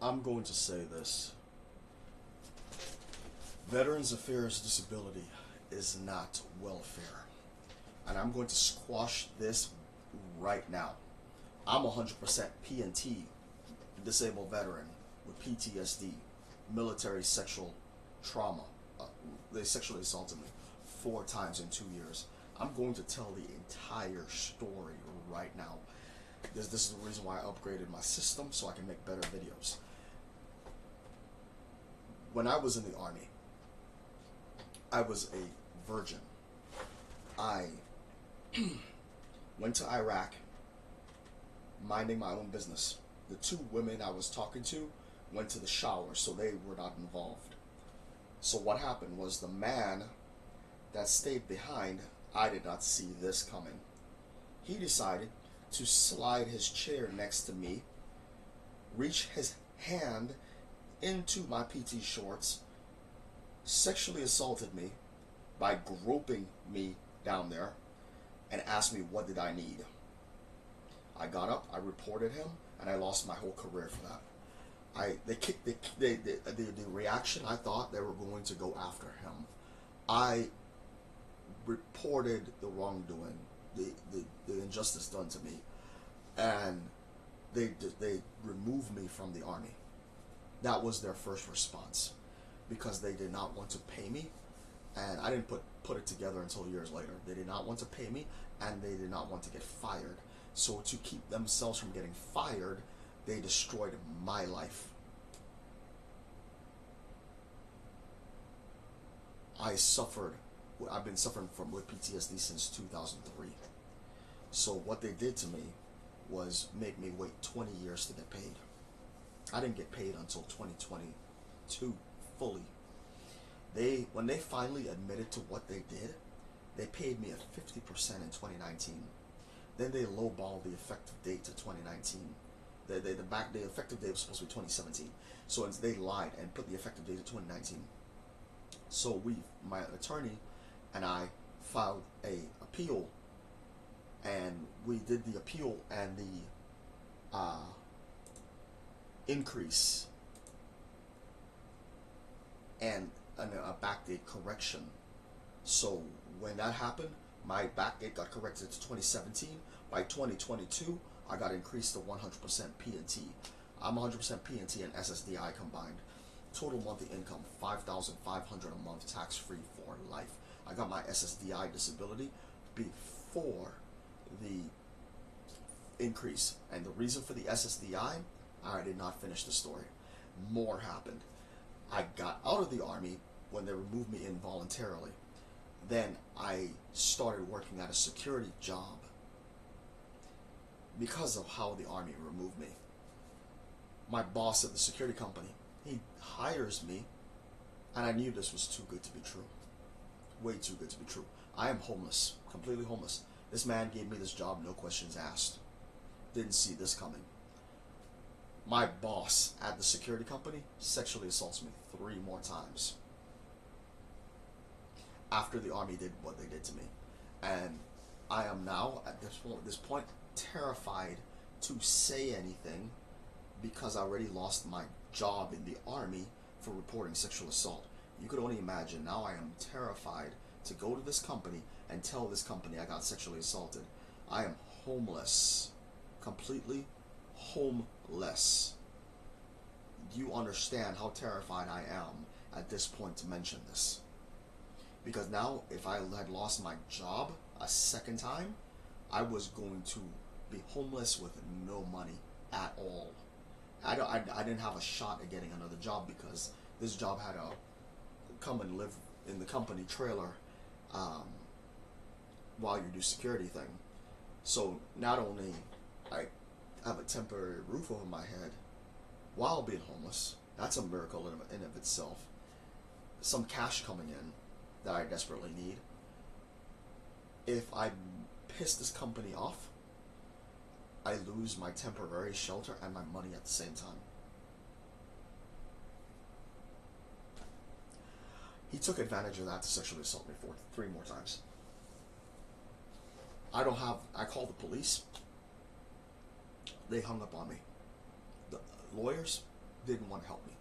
I'm going to say this. Veterans Affairs disability is not welfare. And I'm going to squash this right now. I'm 100% P&T, disabled veteran with PTSD, military sexual trauma. They sexually assaulted me 4 times in 2 years. I'm going to tell the entire story right now. This is the reason why I upgraded my system so I can make better videos. When I was in the Army, I was a virgin. I went to Iraq minding my own business. The 2 women I was talking to went to the shower, so they were not involved. So what happened was the man that stayed behind, I did not see this coming. He decided to slide his chair next to me, reach his hand into my PT shorts, sexually assaulted me by groping me down there, and asked me what did I need. I got up, I reported him, and I lost my whole career for that. The reaction, I thought they were going to go after him. I reported the wrongdoing, the injustice done to me, and they removed me from the Army. That was their first response, because they did not want to pay me, and I didn't put it together until years later. They did not want to pay me, and they did not want to get fired. So to keep themselves from getting fired, they destroyed my life. I've been suffering with PTSD since 2003. So what they did to me was make me wait 20 years to get paid. I didn't get paid until 2022 fully. When they finally admitted to what they did, they paid me at 50% in 2019. Then they lowballed the effective date to 2019. The effective date was supposed to be 2017. So they lied and put the effective date to 2019. So my attorney and I filed a appeal, and we did the appeal and the increase and a backdate correction. So when that happened, my backdate got corrected to 2017. By 2022, I got increased to 100% P&T. I'm 100% P&T and SSDI combined. Total monthly income, $5,500 a month, tax-free for life. I got my SSDI disability before the increase. And the reason for the SSDI, I did not finish the story. More happened. I got out of the Army when they removed me involuntarily. Then I started working at a security job because of how the Army removed me. My boss at the security company, he hires me, and I knew this was too good to be true. Way too good to be true. I am homeless, completely homeless. This man gave me this job, no questions asked. Didn't see this coming. My boss at the security company sexually assaults me 3 more times after the Army did what they did to me. And I am now, at this point, terrified to say anything because I already lost my job in the Army for reporting sexual assault. You could only imagine. Now I am terrified to go to this company and tell this company I got sexually assaulted. I am homeless. Completely homeless. Do you understand how terrified I am at this point to mention this? Because now, if I had lost my job a second time, I was going to be homeless with no money at all. I didn't have a shot at getting another job because this job had to come and live in the company trailer while you do security thing. So not only I have a temporary roof over my head while being homeless, that's a miracle in of itself. Some cash coming in that I desperately need. If I piss this company off, I lose my temporary shelter and my money at the same time. He took advantage of that to sexually assault me 3 more times. I called the police. They hung up on me. The lawyers, didn't want to help me.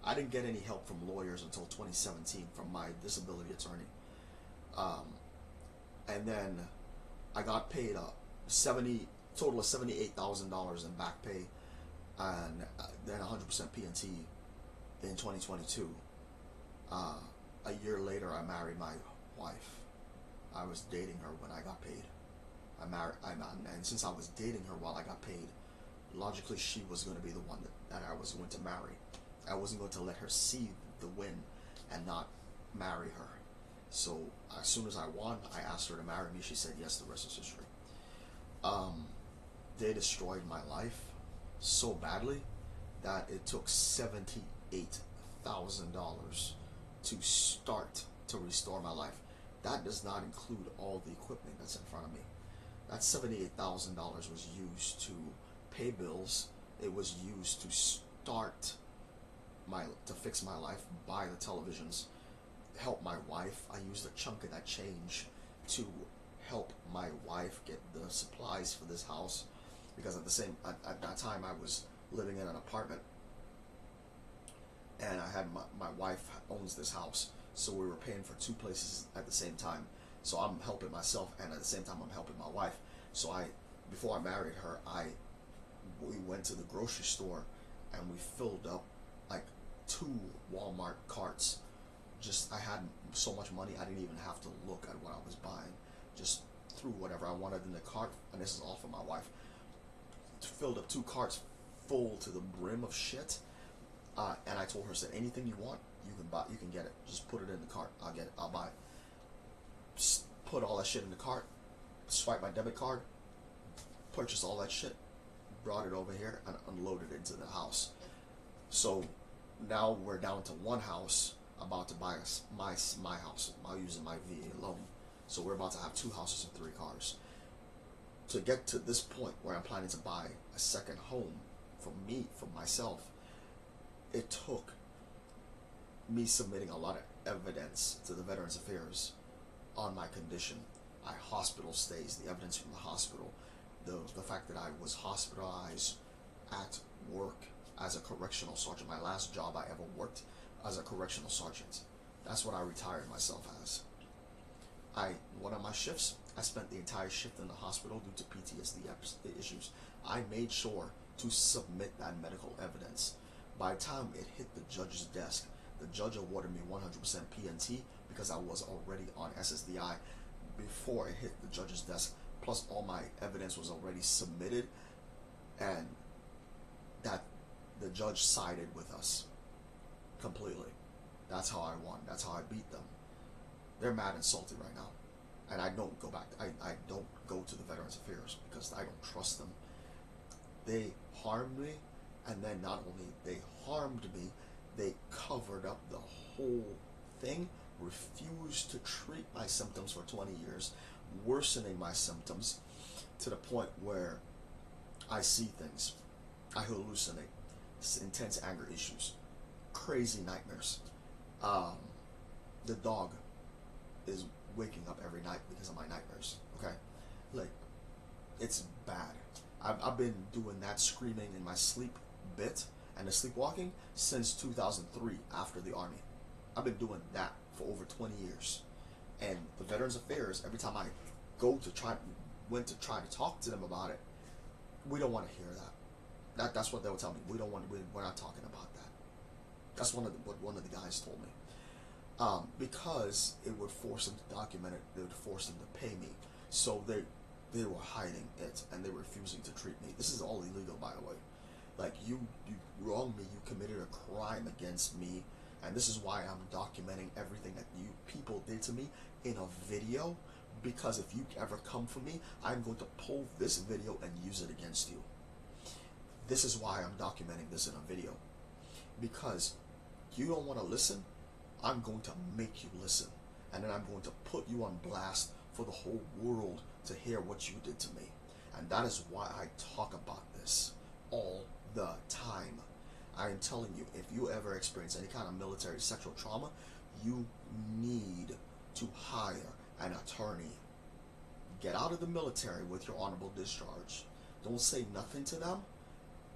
I didn't get any help from lawyers until 2017 from my disability attorney. Um, and then I got paid a total of $78,000 in back pay, and then 100% PNT in 2022. A year later, I married my wife. I was dating her when I got paid. And since I was dating her while I got paid, logically she was going to be the one that I was going to marry. I wasn't going to let her see the win and not marry her. So as soon as I won, I asked her to marry me. She said yes. The rest is history. They destroyed my life so badly that it took $78,000 to start to restore my life. That does not include all the equipment that's in front of me. That $78,000 was used to pay bills. It was used to to fix my life, buy the televisions, help my wife. I used a chunk of that change to help my wife get the supplies for this house, because at that time I was living in an apartment, and I had my wife owns this house, so we were paying for two places at the same time. So I'm helping myself, and at the same time I'm helping my wife. So before I married her, we went to the grocery store and we filled up like 2 Walmart carts. I had so much money I didn't even have to look at what I was buying. Just threw whatever I wanted in the cart, and this is all for my wife. Filled up 2 carts full to the brim of shit, and I told her, said, anything you want, you can buy, you can get it. Just put it in the cart. I'll get it. I'll buy it. Put all that shit in the cart. Swipe my debit card. Purchase all that shit. Brought it over here and unloaded it into the house. So now we're down to 1 house. About to buy my house. I'm using my VA loan. So we're about to have 2 houses and 3 cars. To get to this point where I'm planning to buy a second home for myself, it took me submitting a lot of evidence to the Veterans Affairs on my condition. Hospital stays, the evidence from the hospital, the fact that I was hospitalized at work as a correctional sergeant. My last job I ever worked as a correctional sergeant. That's what I retired myself as. One of my shifts, I spent the entire shift in the hospital due to PTSD issues. I made sure to submit that medical evidence. By the time it hit the judge's desk, the judge awarded me 100% PNT because I was already on SSDI before it hit the judge's desk. Plus all my evidence was already submitted, and that the judge sided with us completely. That's how I won. That's how I beat them. They're mad and salty right now, and I don't go back. I don't go to the Veterans Affairs because I don't trust them. They harmed me, and then not only they harmed me, they covered up the whole thing, refused to treat my symptoms for 20 years, worsening my symptoms to the point where I see things, I hallucinate, intense anger issues, crazy nightmares. The dog is waking up every night because of my nightmares. Okay, like, it's bad. I've been doing that screaming in my sleep bit and the sleepwalking since 2003 after the Army. I've been doing that for over 20 years. And the Veterans Affairs, every time I went to try to talk to them about it, we don't want to hear that. That's what they would tell me. We're not talking about that. That's what one of the guys told me. Because it would force them to document it, it would force them to pay me. So they were hiding it, and they were refusing to treat me. This is all illegal, by the way. Like, you wronged me, you committed a crime against me, and this is why I'm documenting everything that you people did to me in a video, because if you ever come for me, I'm going to pull this video and use it against you. This is why I'm documenting this in a video. Because you don't want to listen, I'm going to make you listen. And then I'm going to put you on blast for the whole world to hear what you did to me. And that is why I talk about this all the time. I am telling you, if you ever experience any kind of military sexual trauma, you need to hire an attorney. Get out of the military with your honorable discharge. Don't say nothing to them.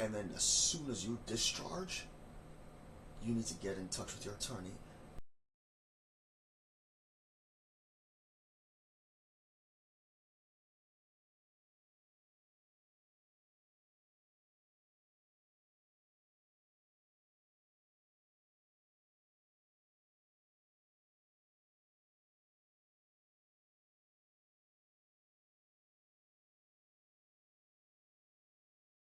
And then as soon as you discharge, you need to get in touch with your attorney